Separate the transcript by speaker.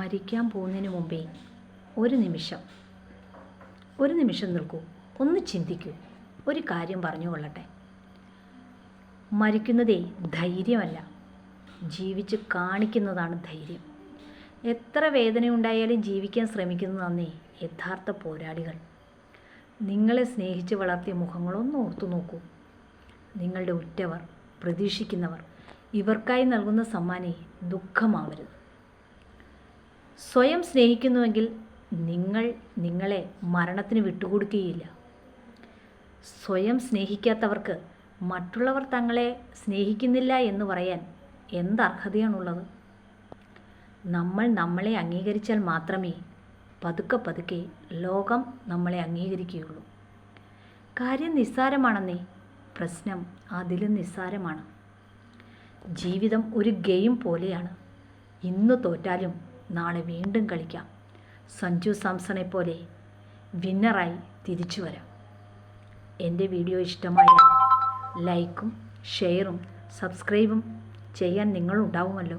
Speaker 1: മരിക്കാൻ പോകുന്നതിന് മുമ്പേ ഒരു നിമിഷം നിൽക്കൂ, ഒന്ന് ചിന്തിക്കൂ. ഒരു കാര്യം പറഞ്ഞു കൊള്ളട്ടെ. മരിക്കുന്നതേ ധൈര്യമല്ല, ജീവിച്ച് കാണിക്കുന്നതാണ് ധൈര്യം. എത്ര വേദനയുണ്ടായാലും ജീവിക്കാൻ ശ്രമിക്കുന്നതാണേ യഥാർത്ഥ പോരാളികൾ. നിങ്ങളെ സ്നേഹിച്ച് വളർത്തിയ മുഖങ്ങളൊന്ന് ഓർത്തു നോക്കൂ. നിങ്ങളുടെ ഉറ്റവർ, പ്രതീക്ഷിക്കുന്നവർ, ഇവർക്കായി നൽകുന്ന സമ്മാനേ ദുഃഖമാവരുത്. സ്വയം സ്നേഹിക്കുന്നുവെങ്കിൽ നിങ്ങൾ നിങ്ങളെ മരണത്തിന് വിട്ടുകൊടുക്കുകയില്ല. സ്വയം സ്നേഹിക്കാത്തവർക്ക് മറ്റുള്ളവർ തങ്ങളെ സ്നേഹിക്കുന്നില്ല എന്ന് പറയാൻ എന്തർഹതയാണുള്ളത്? നമ്മൾ നമ്മളെ അംഗീകരിച്ചാൽ മാത്രമേ പതുക്കെ ലോകം നമ്മളെ അംഗീകരിക്കുകയുള്ളൂ. കാര്യം നിസ്സാരമാണെന്നേ, പ്രശ്നം അതിലും നിസ്സാരമാണ്. ജീവിതം ഒരു ഗെയിം പോലെയാണ്. ഇന്ന് തോറ്റാലും നാളെ വീണ്ടും കളിക്കാം. സഞ്ജു സാംസണെ പോലെ വിന്നറായി തിരിച്ചു വരാം. എൻ്റെ വീഡിയോ ഇഷ്ടമായാൽ ലൈക്കും ഷെയറും സബ്സ്ക്രൈബും ചെയ്യാൻ നിങ്ങളുണ്ടാവുമല്ലോ.